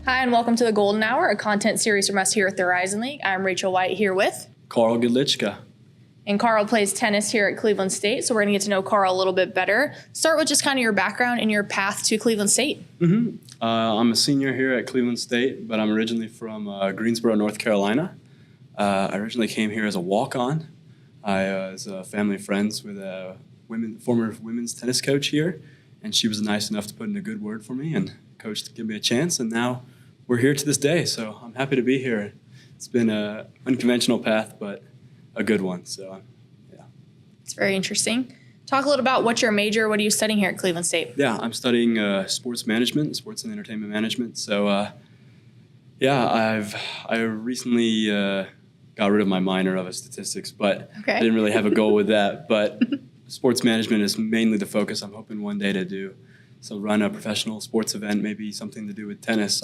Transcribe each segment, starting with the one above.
Hi, and welcome to the Golden Hour, a content series from us here at the Horizon League. I'm Rachel White here with Carl Gedlitschka. And Carl plays tennis here at Cleveland State, so we're going to get to know Carl a little bit better. Start with just kind of your background and your path to Cleveland State. I'm a senior here at Cleveland State, but I'm originally from Greensboro, North Carolina. I originally came here as a walk-on. I was family friends with a former women's tennis coach here, and she was nice enough to put in a good word for me and coach to give me a chance, and now we're here to this day, so I'm happy to be here. It's been an unconventional path, but a good one, so yeah. It's very interesting. Talk a little about what's your major, what are you studying here at Cleveland State? Yeah, I'm studying sports management, sports and entertainment management, so I recently got rid of my minor of statistics, but I didn't really have a goal with that, but sports management is mainly the focus. I'm hoping one day to do. So run a professional sports event, maybe something to do with tennis.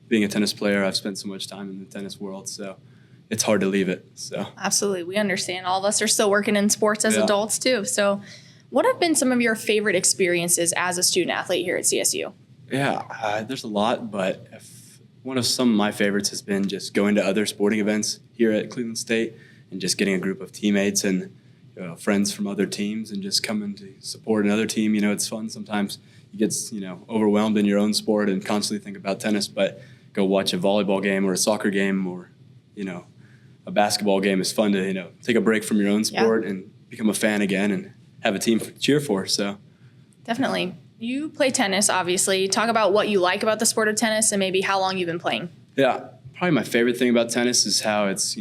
Being a tennis player, I've spent so much time in the tennis world, so it's hard to leave it. So absolutely, we understand. All of us are still working in sports as adults too. So what have been some of your favorite experiences as a student athlete here at CSU? Yeah, there's a lot, but some of my favorites has been just going to other sporting events here at Cleveland State and just getting a group of teammates and friends from other teams and just coming to support another team. It's fun sometimes. You get overwhelmed in your own sport and constantly think about tennis, but go watch a volleyball game or a soccer game or a basketball game is fun to take a break from your own sport and become a fan again and have a team to cheer for. So definitely. You play tennis, obviously. Talk about what you like about the sport of tennis and maybe how long you've been playing. Yeah, probably my favorite thing about tennis is how it's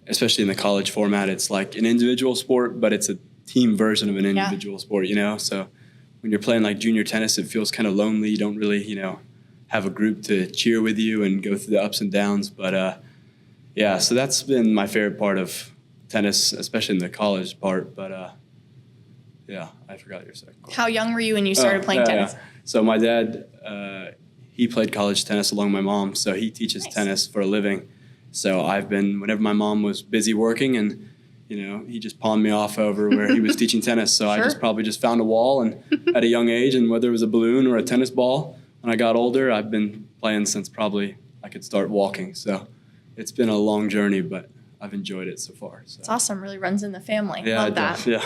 especially in the college format, it's like an individual sport, but it's a team version of an individual sport, So when you're playing like junior tennis, it feels kind of lonely. You don't really, have a group to cheer with you and go through the ups and downs. But, so that's been my favorite part of tennis, especially in the college part. But, I forgot your second question. How young were you when you started playing tennis? Yeah. So my dad, he played college tennis along with my mom, so he teaches tennis for a living. So whenever my mom was busy working and, he just pawned me off over where he was teaching tennis. So I probably just found a wall and at a young age, and whether it was a balloon or a tennis ball, when I got older, I've been playing since probably I could start walking. So it's been a long journey, but I've enjoyed it so far. So. It's awesome. Really runs in the family. Yeah, Love that. Yeah.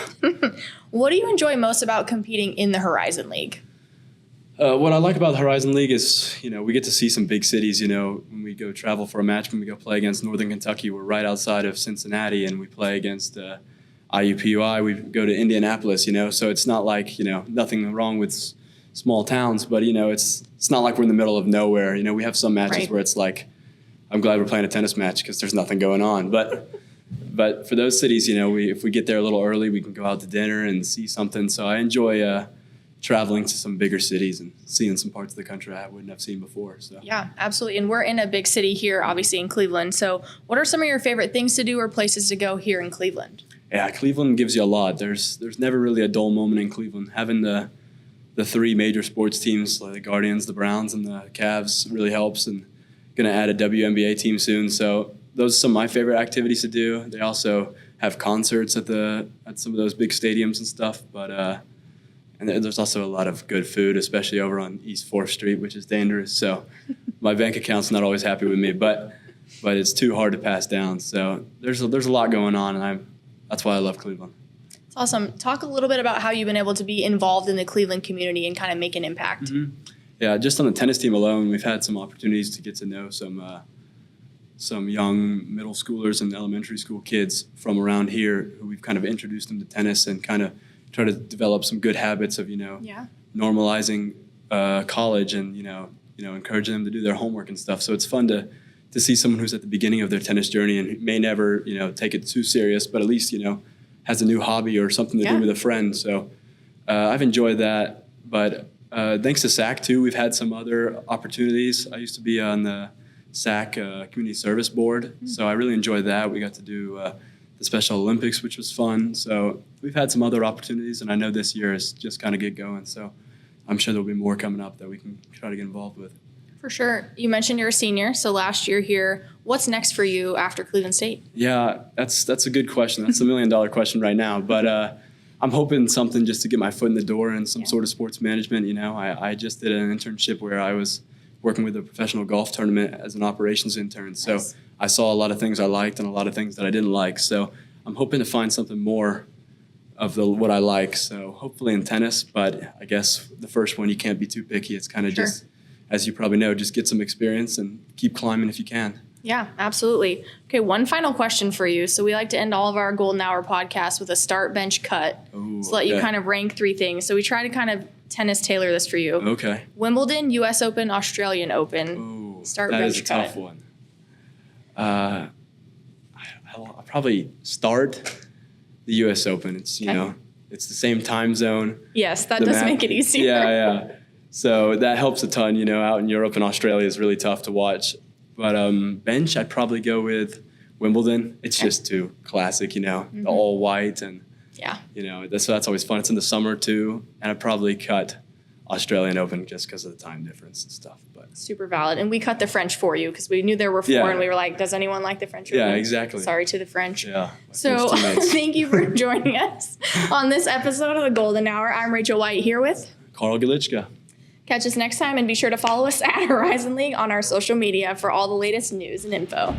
What do you enjoy most about competing in the Horizon League? What I like about the Horizon League is, we get to see some big cities, when we go travel for a match, when we go play against Northern Kentucky, we're right outside of Cincinnati, and we play against IUPUI, we go to Indianapolis, so it's not like, nothing wrong with small towns, but, it's not like we're in the middle of nowhere. We have some matches where it's like, I'm glad we're playing a tennis match because there's nothing going on. But for those cities, if we get there a little early, we can go out to dinner and see something. So I enjoy traveling to some bigger cities and seeing some parts of the country I wouldn't have seen before. So. Yeah, absolutely. And we're in a big city here, obviously in Cleveland. So what are some of your favorite things to do or places to go here in Cleveland? Yeah, Cleveland gives you a lot. There's never really a dull moment in Cleveland. Having the three major sports teams, like the Guardians, the Browns, and the Cavs really helps, and going to add a WNBA team soon. So those are some of my favorite activities to do. They also have concerts at some of those big stadiums and stuff, but and there's also a lot of good food, especially over on East 4th Street, which is dangerous. So my bank account's not always happy with me, but it's too hard to pass down. So there's a lot going on, and that's why I love Cleveland. It's awesome. Talk a little bit about how you've been able to be involved in the Cleveland community and kind of make an impact. Mm-hmm. Yeah, just on the tennis team alone, we've had some opportunities to get to know some young middle schoolers and elementary school kids from around here who we've kind of introduced them to tennis and kind of try to develop some good habits of, normalizing college and, encouraging them to do their homework and stuff. So it's fun to see someone who's at the beginning of their tennis journey and may never, take it too serious, but at least, has a new hobby or something to do with a friend. So I've enjoyed that. But thanks to SAC, too, we've had some other opportunities. I used to be on the SAC Community Service Board, so I really enjoyed that. We got to do the Special Olympics, which was fun. So we've had some other opportunities, and I know this year is just kind of get going. So I'm sure there'll be more coming up that we can try to get involved with. For sure. You mentioned you're a senior, so last year here. What's next for you after Cleveland State? Yeah, that's a good question. That's $1 million question right now. But I'm hoping something just to get my foot in the door in some sort of sports management. I just did an internship where I was working with a professional golf tournament as an operations intern. So Nice. I saw a lot of things I liked and a lot of things that I didn't like. So I'm hoping to find something more of what I like. So hopefully in tennis, but I guess the first one, you can't be too picky. It's kind of Sure. just, as you probably know, just get some experience and keep climbing if you can. Yeah, absolutely. Okay, one final question for you. So we like to end all of our Golden Hour podcasts with a start, bench, cut. Ooh, So let you okay. kind of rank 3 things. So we try to kind of tennis tailor this for you. Okay. Wimbledon, U.S. Open, Australian Open. Ooh, Start, that bench, is a cut. tough one. I'll probably start the U.S. Open. It's, you Okay. know, it's the same time zone. Yes, that The does map- make it easier. Yeah. So that helps a ton. You know, out in Europe and Australia is really tough to watch. But bench, I'd probably go with Wimbledon. It's just too classic, you know, the all white and, Yeah. you know, that's always fun. It's in the summer too. And I'd probably cut Australian Open just because of the time difference and stuff. But Super valid. And we cut the French for you because we knew there were 4 Yeah. and we were like, does anyone like the French? Yeah, Open? exactly. Sorry to the French. yeah. my So first teammates. thank you for joining us on this episode of the Golden Hour. I'm Rachel White here with. Carl Gedlitschka. Catch us next time and be sure to follow us at Horizon League on our social media for all the latest news and info.